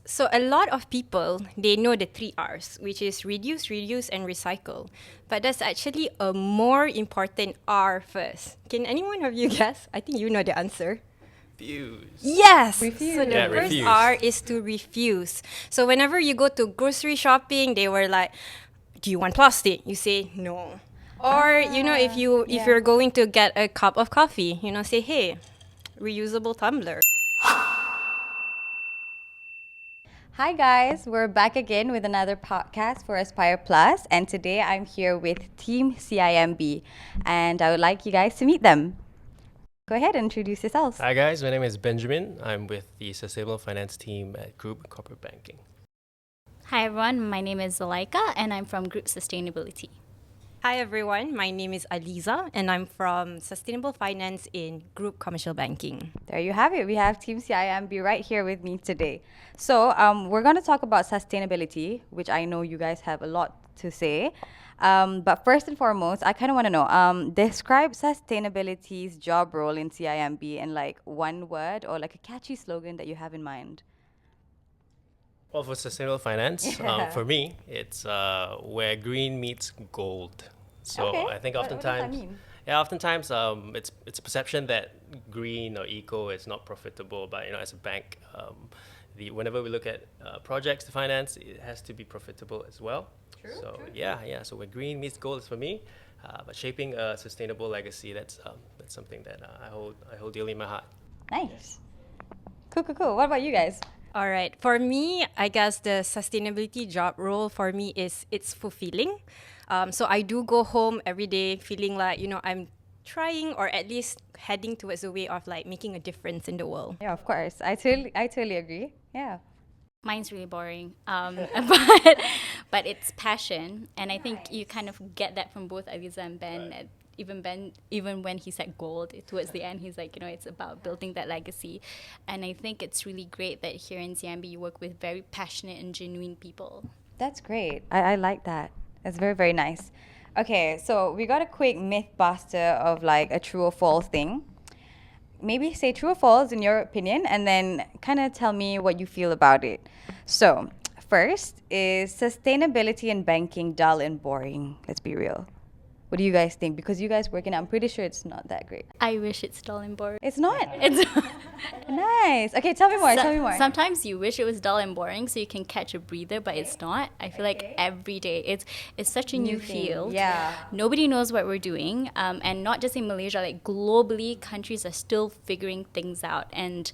So a lot of people, they know the three R's, which is reduce, reuse, and recycle. But there's actually a more important R first. Can anyone of you guess? I think you know the answer. Refuse. Yes. So Refuse. the Yeah, first refuse. R is to refuse. So whenever you go to grocery shopping, they were like, "Do you want plastic?" You say no. Or if you're going to get a cup of coffee, say, "Hey, reusable tumbler." Hi guys, we're back again with another podcast for Aspire Plus, and today I'm here with Team CIMB, and I would like you guys to meet them. Go ahead and introduce yourselves. Hi guys, my name is Benjamin. I'm with the Sustainable Finance team at Group Corporate Banking. Hi everyone, my name is Zuleika and I'm from Group Sustainability. Hi everyone, my name is Aliza and I'm from Sustainable Finance in Group Commercial Banking. There you have it. We have Team CIMB right here with me today. So we're going to talk about sustainability, which I know you guys have a lot to say. But first and foremost, I kind of want to know, describe sustainability's job role in CIMB in like one word or like a catchy slogan that you have in mind. Well, for Sustainable Finance, Yeah. for me, it's where green meets gold. So Okay. I think What does that oftentimes, mean? yeah, oftentimes it's a perception that green or eco is not profitable. But as a bank, whenever we look at projects to finance, it has to be profitable as well. So yeah. So where green meets gold is for me. But shaping a sustainable legacy, that's something that I hold dearly in my heart. Nice. Cool. What about you guys? All right, for me, I guess the sustainability job role for me is it's fulfilling. So I do go home every day feeling like, I'm trying or at least heading towards a way of like making a difference in the world. Yeah, of course. I totally agree. Yeah. Mine's really boring, but it's passion, and I think you kind of get that from both Aliza and Ben. Even when he said gold towards the end, he's like, it's about building that legacy, and I think it's really great that here in CIMB you work with very passionate and genuine people. That's great. I like that. That's very, very nice. Okay, so we got a quick myth buster of like a true or false thing. Maybe say true or false in your opinion and then kind of tell me what you feel about it. So, first is sustainability in banking dull and boring? Let's be real. What do you guys think? Because you guys work in it, I'm pretty sure it's not that great. I wish it's dull and boring. It's not? It's Nice. Okay, tell me more. Tell me more. Sometimes you wish it was dull and boring so you can catch a breather, but it's not. I feel like every day it's such a new thing. field. Yeah. Nobody knows what we're doing, and not just in Malaysia. Like globally, countries are still figuring things out. And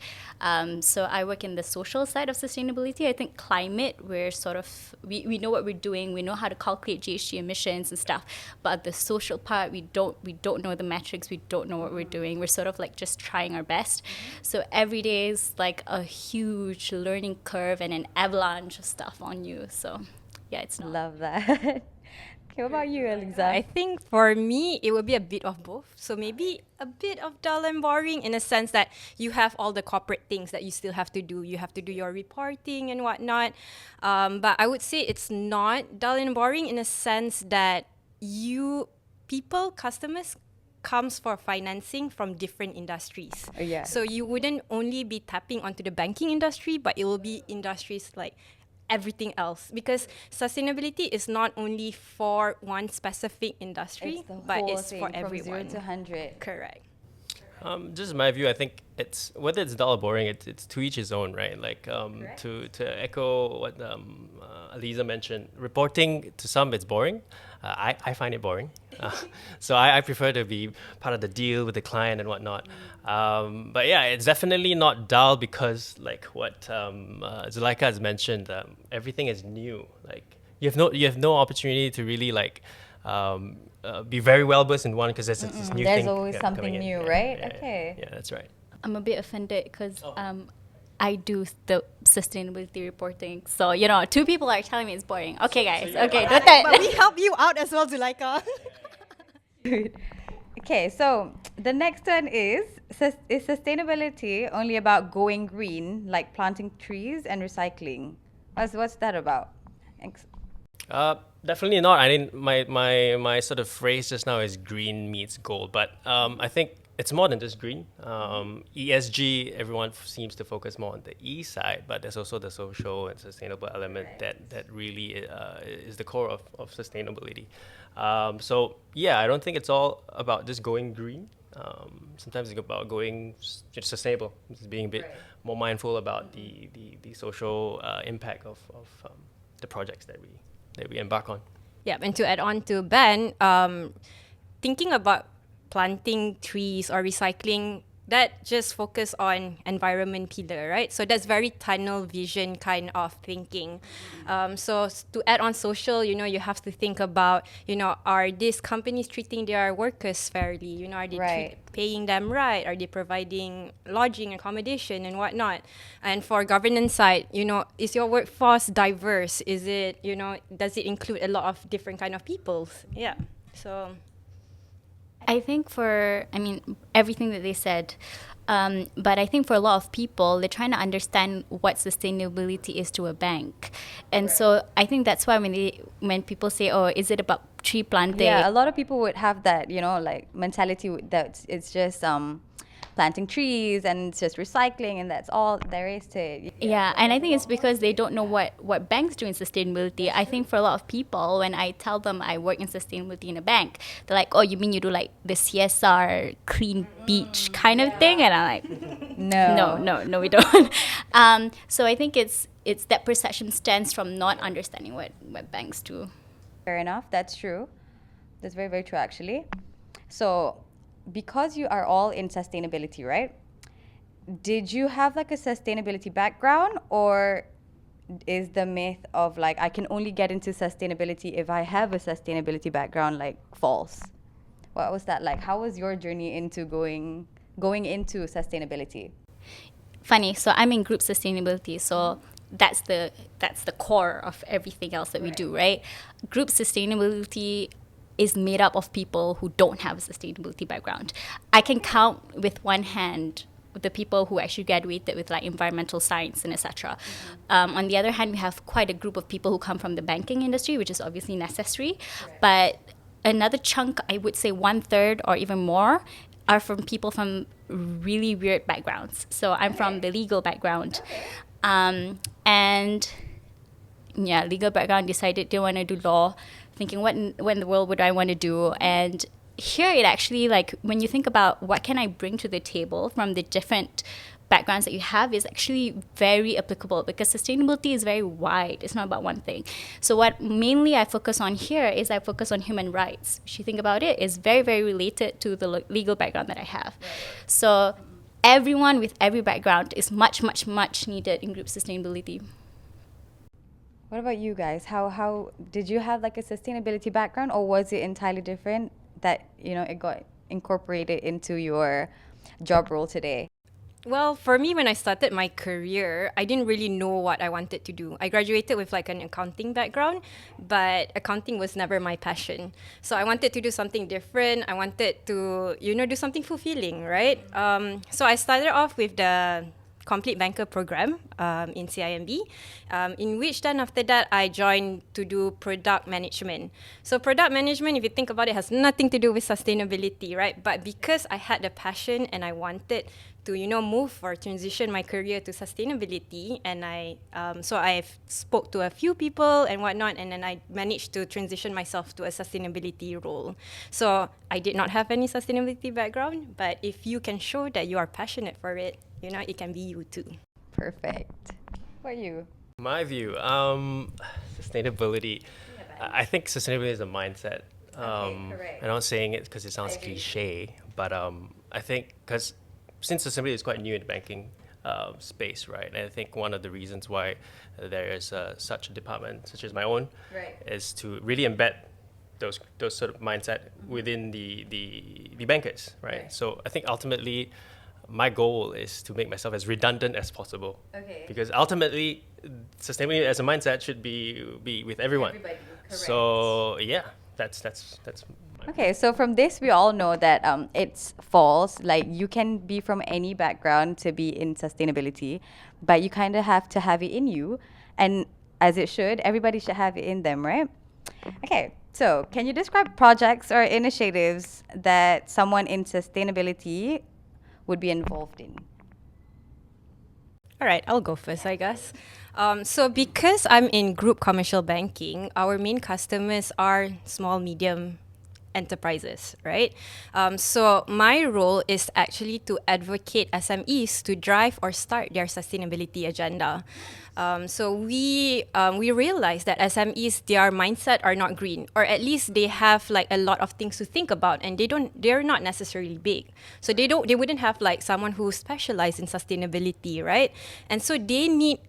so I work in the social side of sustainability. I think climate, we're sort of we know what we're doing. We know how to calculate GHG emissions and stuff, but the social part we don't know the metrics. We don't know what we're doing. We're sort of like just trying our best. So every day is like a huge learning curve and an avalanche of stuff on you. So yeah, it's not. Love that. Okay, what about you, Eliza? I think for me, it will be a bit of both. So maybe a bit of dull and boring in a sense that you have all the corporate things that you still have to do. You have to do your reporting and whatnot. But I would say it's not dull and boring in a sense that customers comes for financing from different industries. Oh, yeah. So you wouldn't only be tapping onto the banking industry, but it will be industries like everything else, because sustainability is not only for one specific industry, It's the but whole it's thing for from everyone. 0 to 100. Correct. Just in my view, I think it's whether it's dull or boring, it's to each his own, right? Like to echo what Aliza mentioned, reporting to some it's boring. I find it boring, so I prefer to be part of the deal with the client and whatnot. But yeah, it's definitely not dull because like what Zuleika has mentioned, everything is new. Like you have no opportunity to really like. Be very well versed in one because there's this new There's thing. always something coming in. new, Yeah, right? yeah, Okay. Yeah, that's right. I'm a bit offended because I do the sustainability reporting. So, two people are telling me it's boring. Okay, guys. Okay, don't But we help you out as well, Zuleika. Okay, so the next one is sustainability only about going green, like planting trees and recycling? What's that about? Thanks. Definitely not. I mean, my sort of phrase just now is green meets gold, but I think it's more than just green. ESG, everyone seems to focus more on the E side, but there's also the social and sustainable element that really is the core of sustainability. So yeah, I don't think it's all about just going green. Sometimes it's about going just sustainable, just being a bit more mindful about the social impact of the projects that we embark on. Yeah, and to add on to Ben, thinking about planting trees or recycling, that just focus on environment pillar, right? So that's very tunnel vision kind of thinking. To add on social, you have to think about, are these companies treating their workers fairly? Are they paying them right? Are they providing lodging, accommodation, and whatnot? And for governance side, is your workforce diverse? Is it, does it include a lot of different kind of people? Yeah. So I think everything that they said, but I think for a lot of people, they're trying to understand what sustainability is to a bank. And so I think that's why when people say, oh, is it about tree planting? Yeah, a lot of people would have that, like mentality that it's just planting trees and it's just recycling and that's all there is to it. Yeah, and I think it's because they don't know what banks do in sustainability. I think for a lot of people, when I tell them I work in sustainability in a bank, they're like, oh, you mean you do like the CSR clean beach kind of thing? And I'm like, no, we don't. So I think it's that perception stems from not understanding what banks do. Fair enough, that's true. That's very, very true actually. So because you are all in sustainability, right? Did you have like a sustainability background, or is the myth of like I can only get into sustainability if I have a sustainability background like false? What was that like? How was your journey into going into sustainability? Funny, so I'm in group sustainability, so that's the core of everything else that we do, right? Group sustainability is made up of people who don't have a sustainability background. I can count with one hand the people who actually graduated with like environmental science and etc. On the other hand, we have quite a group of people who come from the banking industry, which is obviously necessary. But another chunk, I would say 1/3 or even more, are from people from really weird backgrounds. So I'm from the legal background. And yeah, legal background, decided they want to do law, thinking what in the world would I want to do? And here it actually, like, when you think about what can I bring to the table from the different backgrounds that you have, is actually very applicable, because sustainability is very wide. It's not about one thing. So what mainly I focus on here is I focus on human rights, which you think about it is very, very related to the legal background that I have. So everyone with every background is much, much, much needed in group sustainability. What about you guys? How did you have like a sustainability background, or was it entirely different that it got incorporated into your job role today? Well, for me, when I started my career, I didn't really know what I wanted to do. I graduated with like an accounting background, but accounting was never my passion. So I wanted to do something different. I wanted to, do something fulfilling, right? So I started off with the Complete Banker program in CIMB, in which then after that I joined to do product management. So product management, if you think about it, has nothing to do with sustainability, right? But because I had the passion and I wanted to, move or transition my career to sustainability, and so I've spoke to a few people and whatnot, and then I managed to transition myself to a sustainability role. So I did not have any sustainability background, but if you can show that you are passionate for it, it can be you too. Perfect. What are you? My view, sustainability. I think sustainability is a mindset. correct. I'm not saying it because it sounds cliche, but I think because since sustainability is quite new in the banking space, right? And I think one of the reasons why there is such a department, such as my own, is to really embed those sort of mindset within the bankers, right? So I think ultimately, my goal is to make myself as redundant as possible. Okay. Because ultimately, sustainability as a mindset should be with everyone. Everybody, correct. So yeah, that's Okay, so from this, we all know that it's false. Like, you can be from any background to be in sustainability, but you kind of have to have it in you. And as it should, everybody should have it in them, right? Okay, So, can you describe projects or initiatives that someone in sustainability would be involved in? All right, I'll go first, I guess. So because I'm in group commercial banking, our main customers are small, medium enterprises, right? So my role is actually to advocate SMEs to drive or start their sustainability agenda. So we realize that SMEs, their mindset are not green, or at least they have like a lot of things to think about, and they're not necessarily big. So they wouldn't have like someone who specializes in sustainability, right? And so they need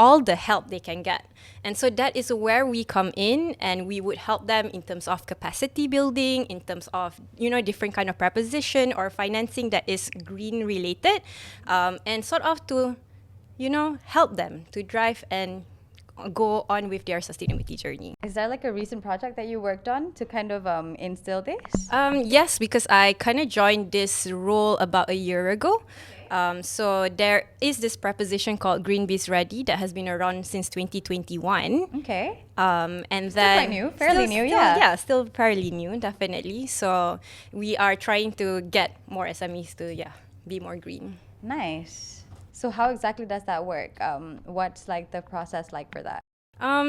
all the help they can get. And so that is where we come in, and we would help them in terms of capacity building, in terms of, different kind of preposition or financing that is green related, and sort of to, help them to drive and go on with their sustainability journey. Is there like a recent project that you worked on to kind of instill this? Yes, because I kind of joined this role about a year ago. So there is this preposition called Green Biz Ready that has been around since 2021. Okay. And Still then quite new, fairly new, still, yeah. Yeah, still fairly new, definitely. So we are trying to get more SMEs to be more green. Nice. So how exactly does that work? What's like the process like for that?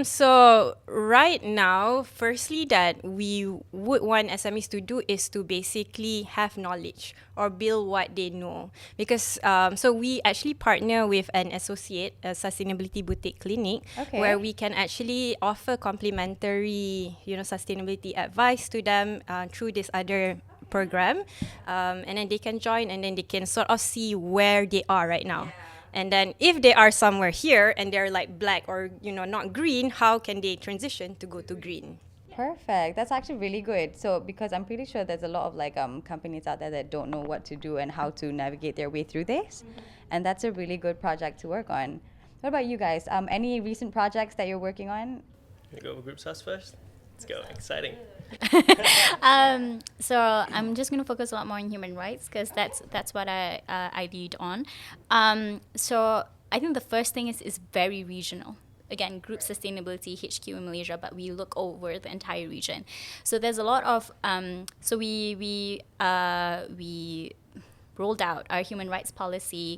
So right now, firstly, that we would want SMEs to do is to basically have knowledge or build what they know. Because so we actually partner with an associate, a sustainability boutique clinic, Okay. where we can actually offer complimentary, sustainability advice to them through this other program, and then they can join, and then they can sort of see where they are right now. And then if they are somewhere here and they're like black or not green, how can they transition to go to green? Perfect. That's actually really good. So because I'm pretty sure there's a lot of like companies out there that don't know what to do and how to navigate their way through this, and that's a really good project to work on. What about you guys? Any recent projects that you're working on? You go group sus first. Let's go. Exciting. So I'm just going to focus a lot more on human rights because that's what I lead on. So I think the first thing is very regional. Again, group sustainability HQ in Malaysia, but we look over the entire region. So there's a lot of so we rolled out our group human rights policy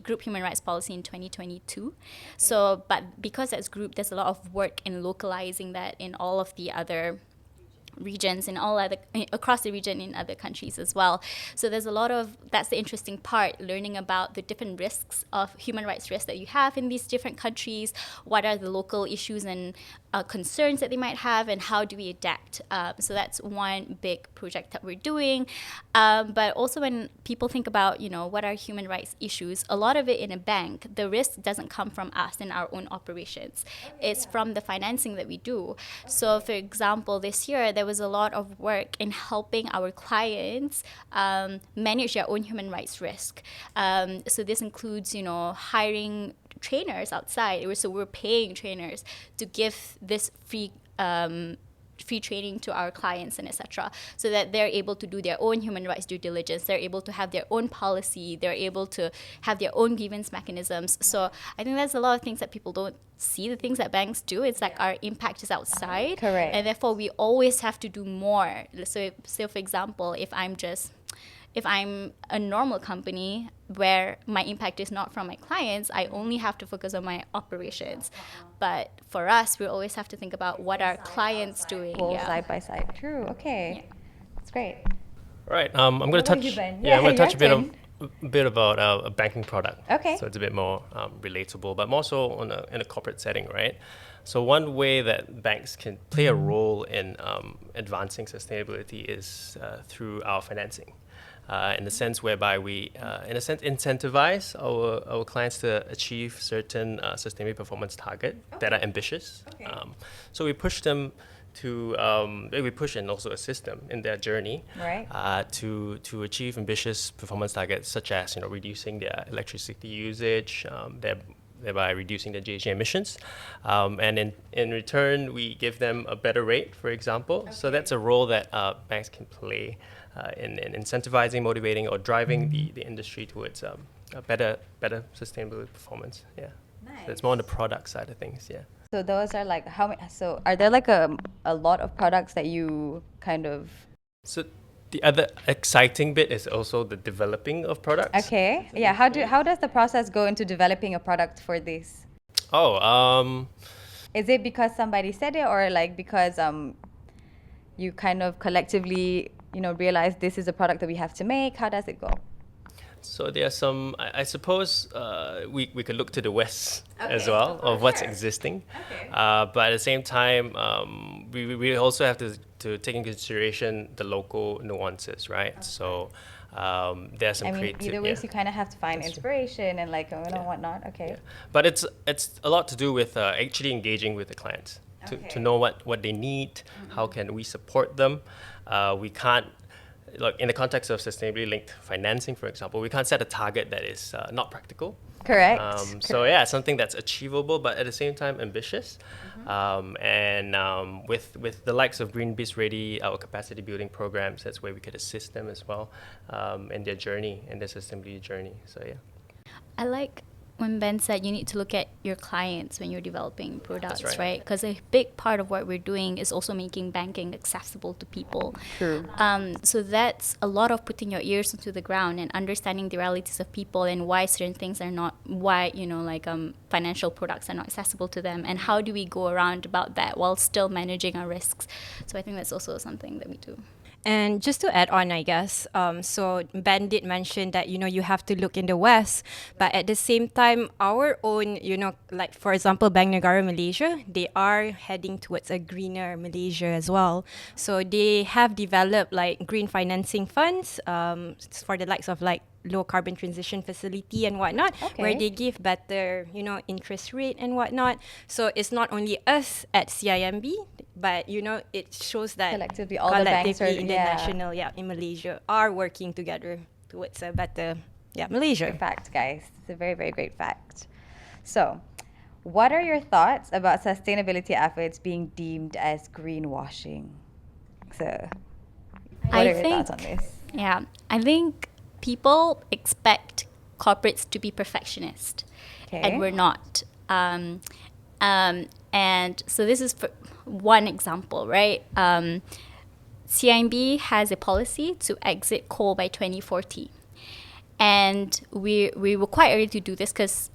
in 2022. So, but because as group, there's a lot of work in localizing that in all of the other regions in across the region in other countries as well. So there's a lot of, that's the interesting part, learning about the different risks of human rights risks that you have in these different countries, what are the local issues and concerns that they might have, and how do we adapt. So that's one big project that we're doing. But also when people think about, what are human rights issues, a lot of it in a bank, the risk doesn't come from us in our own operations. It's from the financing that we do. So for example, this year, there was a lot of work in helping our clients manage their own human rights risk. So this includes, hiring trainers outside. So we're paying trainers to give this free training to our clients and etc. so that they're able to do their own human rights due diligence, they're able to have their own policy, they're able to have their own grievance mechanisms. So I think there's a lot of things that people don't see, the things that banks do. It's like our impact is outside. Correct. And therefore we always have to do more. So for example, if I'm a normal company where my impact is not from my clients, I only have to focus on my operations. But for us, we always have to think about what our clients doing. Both side by side. True. Okay. That's great. All right. I'm going to What touch. about you, Ben? Yeah, I'm going to your touch a turn. bit about a banking product. Okay. So it's a bit more relatable, but more so in a corporate setting, right? So one way that banks can play a role in advancing sustainability is through our financing. In the sense whereby we, in a sense, incentivize our clients to achieve certain sustainability performance target that are ambitious. Okay. So we push them to, we push and also assist them in their journey, Right. to achieve ambitious performance targets, such as reducing their electricity usage, thereby reducing their GHG emissions, and in return we give them a better rate, for example. So that's a role that banks can play in incentivizing, motivating, or driving the industry towards a better sustainable performance. Yeah. Nice. So it's more on the product side of things. Yeah. So those are like how many? So are there like a lot of products that you kind of? So the other exciting bit is also the developing of products. Okay, yeah. How does the process go into developing a product for this? Oh, Is it because somebody said it, or like because you kind of collectively realize this is a product that we have to make? How does it go? so there are some, I suppose we could look to the West as Okay. well Oh, of what's sure. existing. Okay. But at the same time, we also have to take into consideration the local nuances, right? So there are some I mean, creative. either ways, yeah. you kind of have to find inspiration and like whatnot. Okay. Yeah. But it's a lot to do with actually engaging with the clients Okay. to know what they need, how can we support them. We can't, like in the context of sustainably linked financing, for example, we can't set a target that is not practical. Correct. So yeah, something that's achievable, but at the same time ambitious. With the likes of Green Beast Ready, our capacity building programs, that's where we could assist them as well in their journey, in their sustainability journey. So yeah. I like when Ben said you need to look at your clients when you're developing products, right? Because a big part of what we're doing is also making banking accessible to people. True. So that's a lot of putting your ears into the ground and understanding the realities of people and why certain things are not, why, financial products are not accessible to them, and how do we go around about that while still managing our risks. So I think that's also something that we do. And just to add on, I guess, so Ben did mention that, you have to look in the West, but at the same time, our own, like for example, Bank Negara Malaysia, they are heading towards a greener Malaysia as well. So they have developed like green financing funds for the likes of like low carbon transition facility and whatnot, where Okay. they give better, interest rate and whatnot. So it's not only us at CIMB, but it shows that Collectively, all the banks are- collectively yeah. international, in Malaysia are working together towards a better, Malaysia. Great fact, guys. It's a very, very great fact. So, what are your thoughts about sustainability efforts being deemed as greenwashing? So, what I are your think- thoughts on this? Yeah, I think people expect corporates to be perfectionist, Okay. and we're not. And so this is for one example, right? CIMB has a policy to exit coal by 2040. And we were quite early to do this because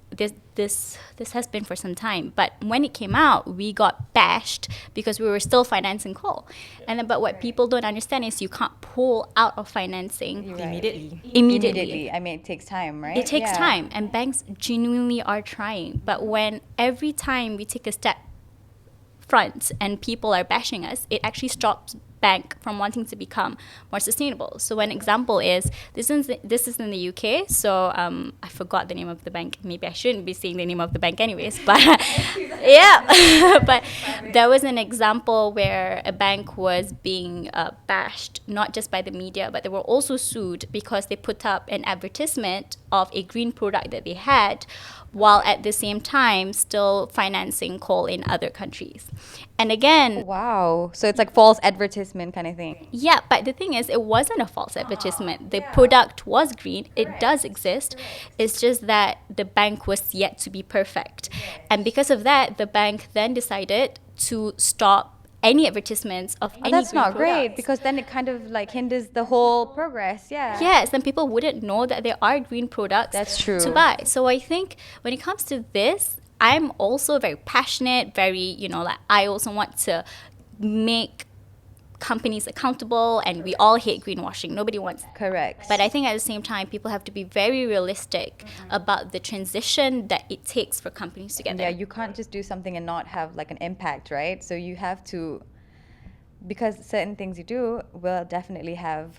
this has been for some time. But when it came out, we got bashed because we were still financing coal. And then, but what people don't understand is you can't pull out of financing You're right. Immediately. Immediately. I mean, it takes time, right? It takes Yeah. time, and banks genuinely are trying. But when every time we take a step front and people are bashing us, it actually stops bank from wanting to become more sustainable. So one example is this is in the UK. So I forgot the name of the bank. Maybe I shouldn't be saying the name of the bank anyways. But yeah, but there was an example where a bank was being bashed, not just by the media, but they were also sued because they put up an advertisement of a green product that they had, while at the same time still financing coal in other countries. And again, Wow. So it's like false advertisement kind of thing. yeah, but the thing is, it wasn't a false advertisement. The product was green. It does exist. It's just that the bank was yet to be perfect. And because of that, the bank then decided to stop any advertisements of any That's green not great products. because then it kind of like hinders the whole progress. Yeah. Yes, and people wouldn't know that there are green products That's true. to buy. So I think when it comes to this, I'm also very passionate, like I also want to make companies accountable, and we all hate greenwashing. Nobody wants that. Correct. But I think at the same time, people have to be very realistic about the transition that it takes for companies to get Yeah, there. you can't just do something and not have like an impact, right? So you have to, because certain things you do will definitely have,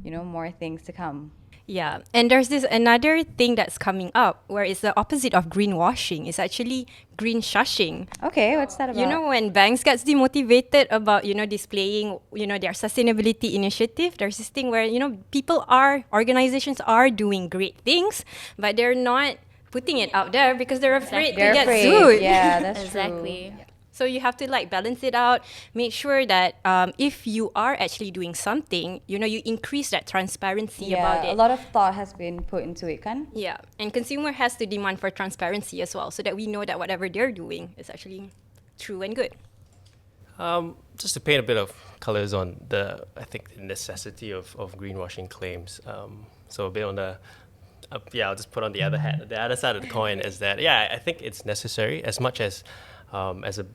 more things to come. Yeah, and there's this another thing that's coming up where it's the opposite of greenwashing. It's actually green shushing. Okay, what's that about? When banks gets demotivated about, displaying, their sustainability initiative, there's this thing where, organizations are doing great things, but they're not putting it out there because they're afraid They're to get afraid. sued. Yeah, that's Exactly. true. So you have to like balance it out, make sure that if you are actually doing something, you increase that transparency about it. A lot of thought has been put into it, kan? Yeah, and consumer has to demand for transparency as well, so that we know that whatever they're doing is actually true and good. Just to paint a bit of colors on the necessity of greenwashing claims. So a bit on the, I'll just put on the other hat. The other side of the coin is that, I think it's necessary as much as a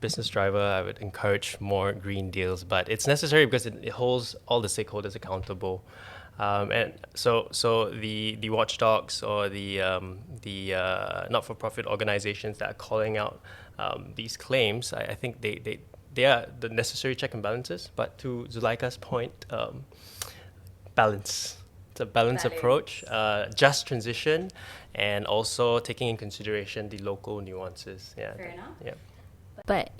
business driver, I would encourage more green deals, but it's necessary because it holds all the stakeholders accountable. And so the watchdogs or the not-for-profit organizations that are calling out these claims, I think they are the necessary check and balances. But to Zulaika's point, balance. It's a balanced approach, just transition, and also taking in consideration the local nuances. Yeah. Fair enough. Yeah. But,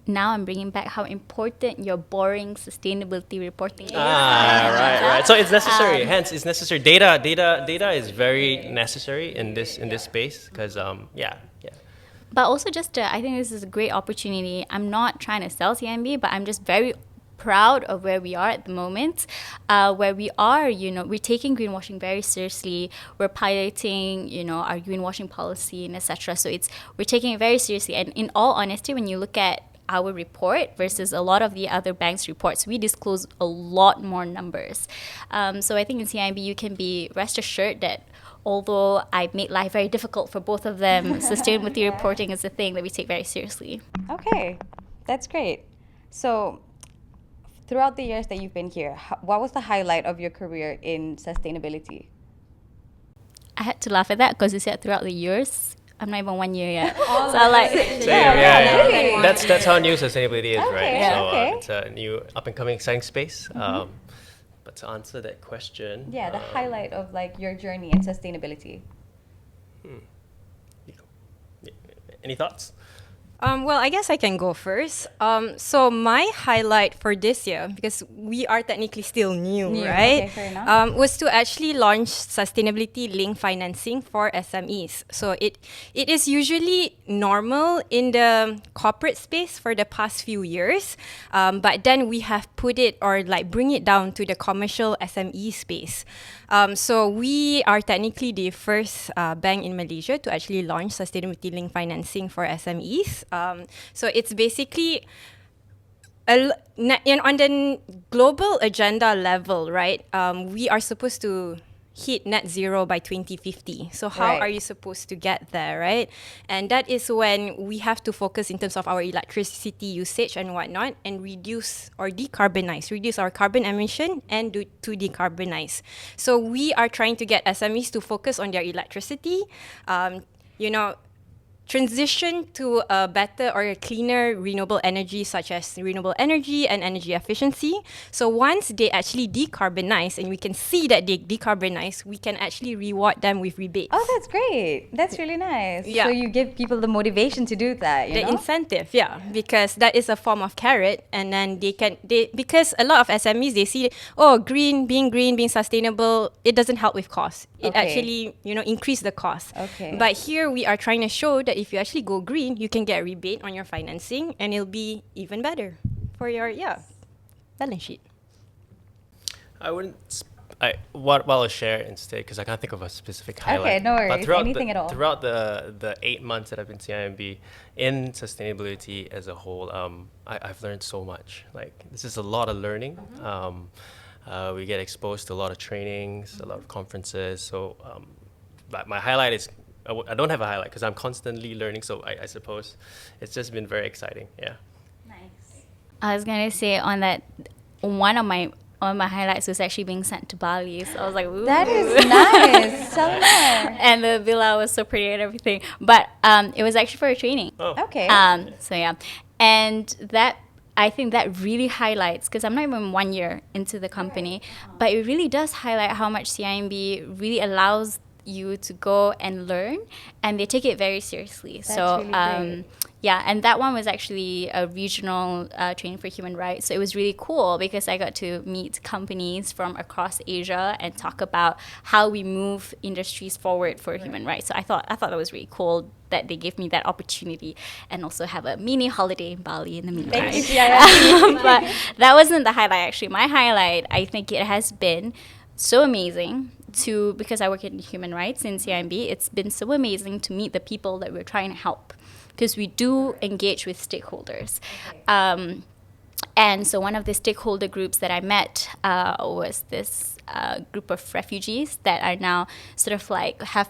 now I'm bringing back how important your boring sustainability reporting is. Right. So it's necessary. Hence, it's necessary. Data is very necessary in this space because But also I think this is a great opportunity. I'm not trying to sell CIMB, but I'm just very proud of where we are at the moment, where we are, we're taking greenwashing very seriously. We're piloting, our greenwashing policy and etc. So we're taking it very seriously. And in all honesty, when you look at our report versus a lot of the other banks' reports, we disclose a lot more numbers. So I think in CIMB, you can be rest assured that although I've made life very difficult for both of them, sustainability reporting is a thing that we take very seriously. Okay, that's great. So, throughout the years that you've been here, what was the highlight of your career in sustainability? I had to laugh at that because you said throughout the years. I'm not even 1 year yet. So Really? That's how new sustainability is, right? So Okay. it's a new up-and-coming exciting space. But to answer that question... The highlight of like your journey in sustainability. Any thoughts? Well, I guess I can go first. So my highlight for this year, because we are technically still new, right? Okay, fair enough. Was to actually launch sustainability-linked financing for SMEs. So it is usually normal in the corporate space for the past few years, but then we have put it or like bring it down to the commercial SME space. So we are technically the first bank in Malaysia to actually launch sustainability-linked financing for SMEs. So it's basically on the global agenda level, right? We are supposed to hit net zero by 2050. So how are you supposed to get there, right? And that is when we have to focus in terms of our electricity usage and whatnot, and reduce our carbon emission and to decarbonize. So we are trying to get SMEs to focus on their electricity, transition to a better or a cleaner renewable energy, such as renewable energy and energy efficiency. So once they actually decarbonize and we can see that they decarbonize, we can actually reward them with rebates. Oh, that's great. That's really nice. Yeah. So you give people the motivation to do that, you know? Incentive, because that is a form of carrot, and then because a lot of SMEs, they see, being sustainable, it doesn't help with cost. It actually, increase the cost. Okay. But here we are trying to show that if you actually go green, you can get a rebate on your financing, and it'll be even better for your balance sheet. What I'll share instead, because I can't think of a specific highlight. Okay, no worries. But throughout Anything at all. Throughout the 8 months that I've been CIMB, in sustainability as a whole, I've learned so much. Like, this is a lot of learning. We get exposed to a lot of trainings, a lot of conferences. So, but my highlight is, I don't have a highlight because I'm constantly learning. So I suppose it's just been very exciting. Yeah. Nice. I was gonna say on that, one of my highlights was actually being sent to Bali. So I was like, ooh. That is nice. Tell me more. And the villa was so pretty and everything. But it was actually for a training. Oh. Okay. So yeah, and I think that really highlights, because I'm not even 1 year into the company, but it really does highlight how much CIMB really allows you to go and learn, and they take it very seriously. That's really great. Yeah, and that one was actually a regional training for human rights. So it was really cool because I got to meet companies from across Asia and talk about how we move industries forward for human rights. So I thought that was really cool that they gave me that opportunity, and also have a mini holiday in Bali in the meantime. Thank you. But that wasn't the highlight, actually. My highlight, I think it has been so amazing because I work in human rights in CIMB, it's been so amazing to meet the people that we're trying to help, because we do engage with stakeholders. And so one of the stakeholder groups that I met was this group of refugees that are now sort of like have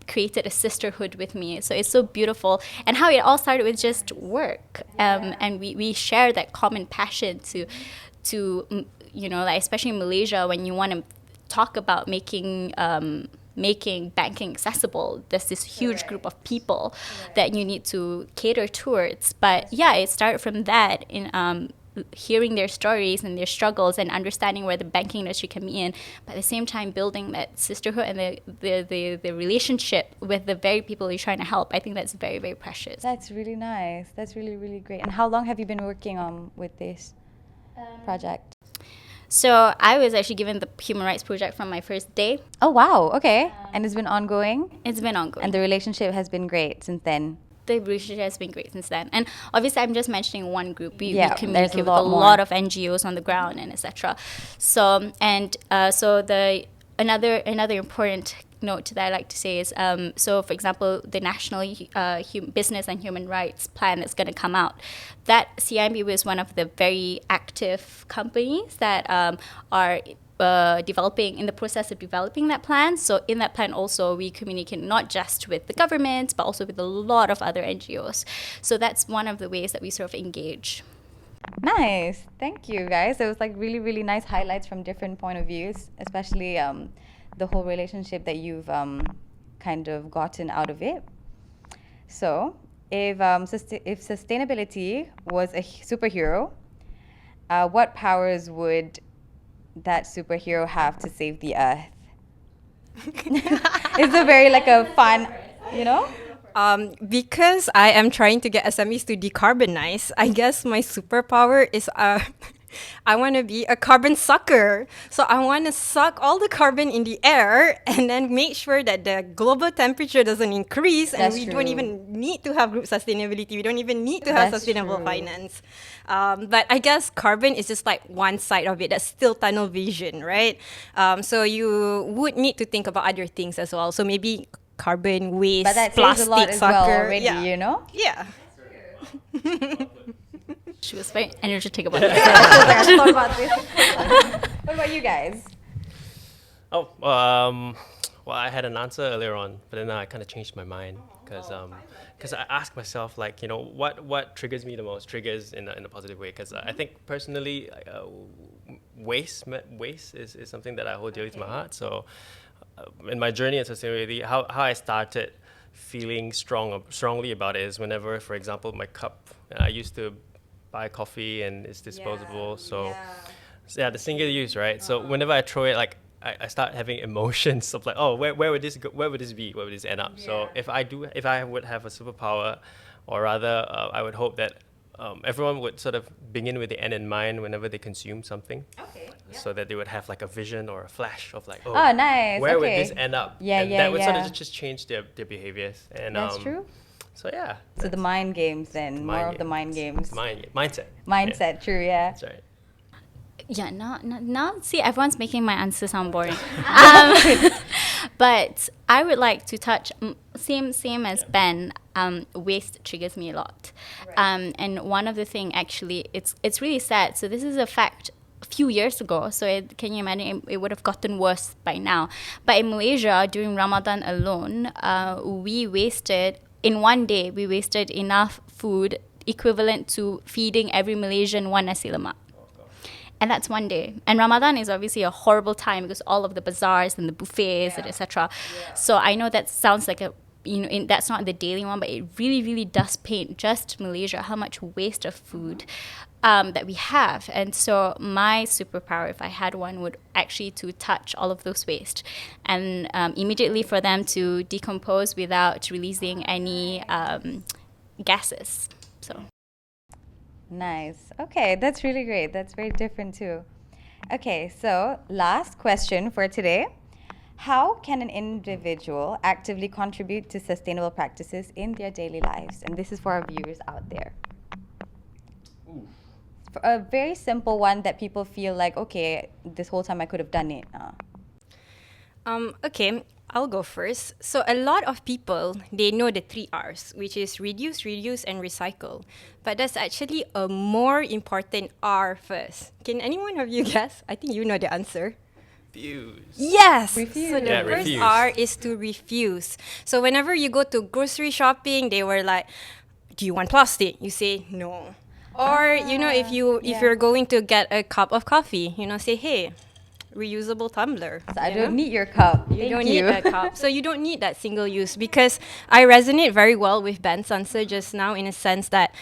created a sisterhood with me. So it's so beautiful. And how it all started with just work. And we share that common passion to like, especially in Malaysia, when you want to talk about making banking accessible, there's this huge group of people that you need to cater towards. But yeah, it started from that, in hearing their stories and their struggles and understanding where the banking industry can be in, but at the same time building that sisterhood and the relationship with the very people you're trying to help. I think that's very, very precious. That's really nice. That's really, really great. And how long have you been working with this project? So I was actually given the human rights project from my first day. Oh, wow. Okay. And it's been ongoing? It's been ongoing. And the relationship has been great since then? The relationship has been great since then. And obviously, I'm just mentioning one group. We communicate with a lot of NGOs on the ground and etc. So, another important note that I like to say is, so for example, the National Business and Human Rights Plan that's going to come out, that CIMB was one of the very active companies that are in the process of developing that plan. So in that plan also, we communicate not just with the government, but also with a lot of other NGOs. So that's one of the ways that we sort of engage. Nice. Thank you, guys. It was like really, really nice highlights from different point of views, especially the whole relationship that you've kind of gotten out of it. So if sustainability was a superhero, what powers would that superhero have to save the earth? It's a very like a fun, Because I am trying to get SMEs to decarbonize, I guess my superpower is I want to be a carbon sucker. So I want to suck all the carbon in the air and then make sure that the global temperature doesn't increase. And we don't even need to have group sustainability. We don't even need to have sustainable finance. But I guess carbon is just like one side of it. That's still tunnel vision, right? So you would need to think about other things as well. So maybe carbon waste, but that plastic saves a lot as sucker. well already, Yeah. She was very energetic about it. I thought about this. What about you guys? Well, I had an answer earlier on, but then I kind of changed my mind because I asked myself, like, what triggers me the most, triggers in a positive way. Because I think personally, waste is something that I hold dearly to my heart. So in my journey in sustainability, how I started feeling strongly about it is whenever, for example, my cup, I used to buy coffee and it's disposable. So the single use, right? So whenever I throw it, like I start having emotions of like, oh, where would this go? Where would this be? Where would this end up? So if I would have a superpower, or rather, I would hope that everyone would sort of begin with the end in mind whenever they consume something. So that they would have like a vision or a flash of like, oh, nice. Where would this end up? And that would sort of just change their behaviors. And that's true. So yeah. So the mind games then, more of the mind games. Mindset. Mindset, true, yeah. That's right. Yeah, now see, everyone's making my answer sound boring. But I would like to touch, same as Ben, waste triggers me a lot. Right. And one of the thing, actually, it's really sad. So this is a fact a few years ago. So can you imagine, it would have gotten worse by now. But in Malaysia, during Ramadan alone, in one day, we wasted enough food equivalent to feeding every Malaysian one nasi lemak. And that's one day. And Ramadan is obviously a horrible time because all of the bazaars and the buffets and etc. So I know that sounds like that's not the daily one, but it really, really does paint just Malaysia how much waste of food that we have. And so my superpower, if I had one, would actually to touch all of those waste and immediately for them to decompose without releasing any gases. So Nice. Okay, that's really great. That's very different too. Okay, so last question for today. How can an individual actively contribute to sustainable practices in their daily lives? And this is for our viewers out there. For a very simple one that people feel like, okay, this whole time I could have done it. Okay, I'll go first. So a lot of people, they know the 3 Rs, which is reduce, reuse, and recycle. But there's actually a more important R first. Can anyone of you guess? I think you know the answer. Refuse. Yes. Refuse. So the Yeah, first refuse. R is to refuse. So whenever you go to grocery shopping, they were like, "Do you want plastic?" You say no. Or if you're going to get a cup of coffee, say, "Hey, reusable tumbler." So I you don't know? need your cup. You Thank don't you. need that cup. So you don't need that single use, because I resonate very well with Ben's answer just now, in a sense that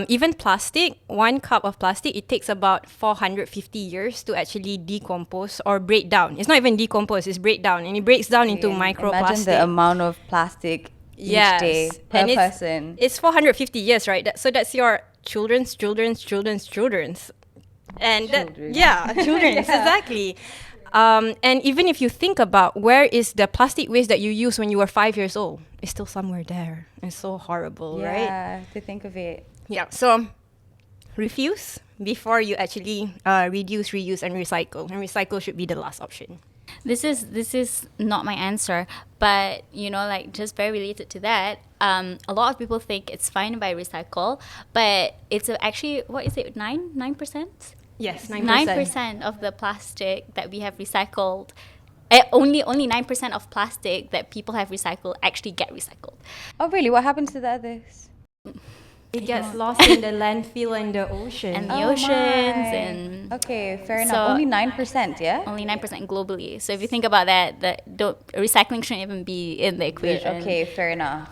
even plastic, 1 cup of plastic, it takes about 450 years to actually decompose or break down. It's not even decompose, it's break down. And it breaks down into Imagine microplastic. the amount of plastic each day per and person. it's 450 years, right? So that's your children's. And Children. children's, exactly. And even if you think about where is the plastic waste that you used when you were 5 years old, it's still somewhere there. It's so horrible, right? Yeah, to think of it. Yeah. So refuse before you actually reduce, reuse, and recycle. And recycle should be the last option. this is not my answer, but like just very related to that. A lot of people think it's fine if I recycle, but it's actually, what is it, 9%? Yes, 9% of the plastic that we have recycled, only 9% of plastic that people have recycled actually get recycled. Oh, really? What happens to the others? It gets lost in the landfill and the ocean. And the Oh oceans my. and Okay, fair So- enough. Only 9%, yeah? only 9% globally. So if you think about that, recycling shouldn't even be in the equation. Okay, fair enough.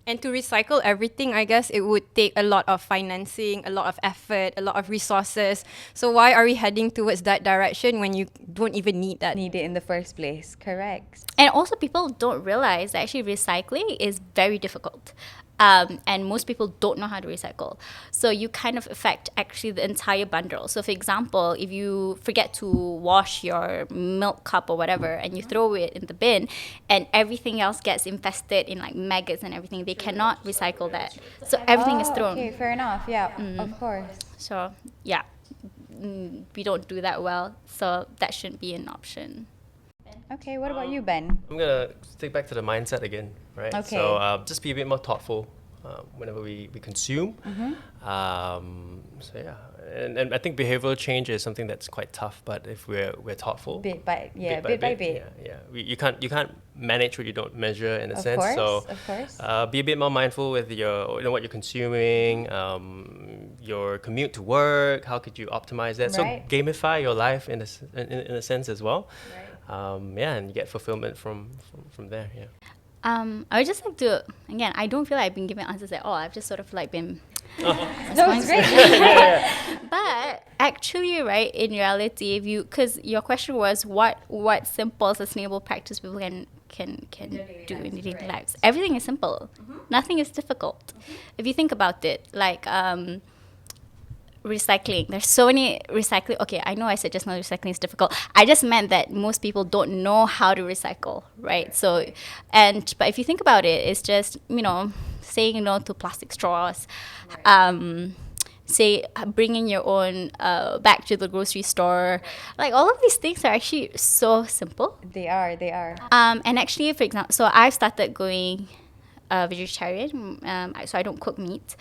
And to recycle everything, I guess it would take a lot of financing, a lot of effort, a lot of resources. So why are we heading towards that direction when you don't even need that? Need it in the first place. Correct. And also, people don't realize that actually recycling is very difficult. And most people don't know how to recycle. So you kind of affect actually the entire bundle. So for example, if you forget to wash your milk cup or whatever and you throw it in the bin and everything else gets infested in like maggots and everything, they cannot recycle that. So everything is thrown. Okay, fair enough. Yeah, of course. So yeah, we don't do that well. So that shouldn't be an option. Okay, what about you, Ben? I'm gonna stick back to the mindset again, right? Okay. So just be a bit more thoughtful whenever we consume. So yeah, and I think behavioral change is something that's quite tough. But if we're thoughtful, Bit by bit. yeah. You can't manage what you don't measure, in a Of sense. course, So of course. be a bit more mindful with what you're consuming, your commute to work. How could you optimize that? Right. So gamify your life in a sense as well. Right. And you get fulfillment from there. Yeah. I would just like to, again, I don't feel like I've been giving answers at all. I've just sort of like been No, it's great. But actually, right, in reality, because your question was what simple sustainable practice people can do in their daily lives. Everything is simple. Nothing is difficult. If you think about it, like recycling. There's so many recycling. Okay, I know I said just now recycling is difficult. I just meant that most people don't know how to recycle, right? So, but if you think about it, it's just, saying no to plastic straws, say bringing your own bag to the grocery store. Like all of these things are actually so simple. They are. And actually, for example, so I've started going vegetarian, so I don't cook meat.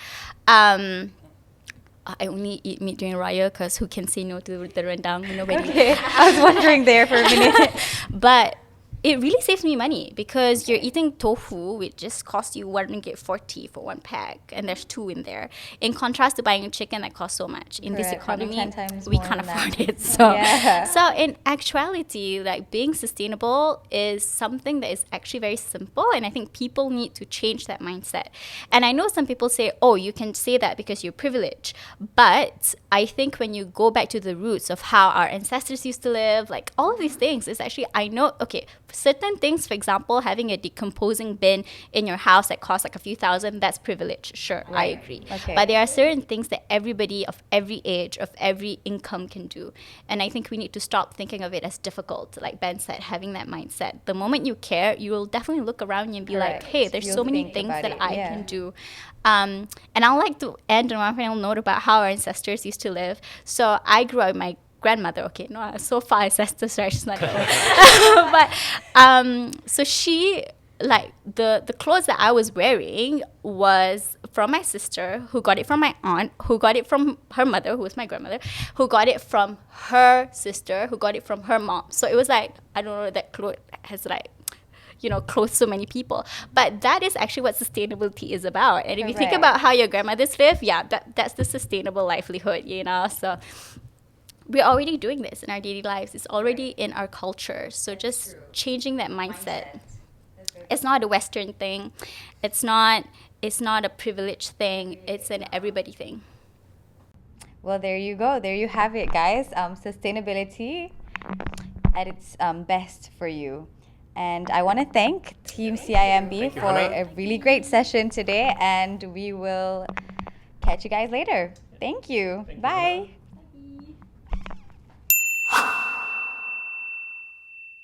I only eat meat during Raya because who can say no to the rendang? Nobody. Okay, I was wondering there for a minute. But it really saves me money because you're eating tofu, which just costs you RM1.40 for one pack, and there's 2 in there. In contrast to buying a chicken that costs so much. In this Correct, probably economy, 10 times we more can't than that. afford it. So, Yeah. so in actuality, like being sustainable is something that is actually very simple, and I think people need to change that mindset. And I know some people say, "Oh, you can say that because you're privileged," but I think when you go back to the roots of how our ancestors used to live, like all of these things, is actually, I know, okay, certain things, for example, having a decomposing bin in your house that costs like a few thousand, that's privilege. Sure, I agree. Okay. But there are certain things that everybody of every age, of every income can do. And I think we need to stop thinking of it as difficult. Like Ben said, having that mindset. The moment you care, you will definitely look around you and be like, Correct. hey, there's You'll so many think things about that it, I yeah. can do. And I'd like to end on one final note about how our ancestors used to live. So I grew up with my grandmother. Okay, no, so far ancestors, right? She's not old. But so she, like, the clothes that I was wearing was from my sister, who got it from my aunt, who got it from her mother, who was my grandmother, who got it from her sister, who got it from her mom. So it was like, I don't know, that clothes has like, you know, clothes so many people. But that is actually what sustainability is about. And if you think Correct. about how your grandmothers live, yeah, that's the sustainable livelihood, you know. So we're already doing this in our daily lives. It's already in our culture. So just changing that mindset. It's not a Western thing. It's not a privileged thing. It's an everybody thing. Well, there you go. There you have it, guys. Sustainability at its best for you. And I want to thank Team CIMB Thank you, for Hannah. a really great session today. And we will catch you guys later. Thank you. Thank you, Bye. Hannah.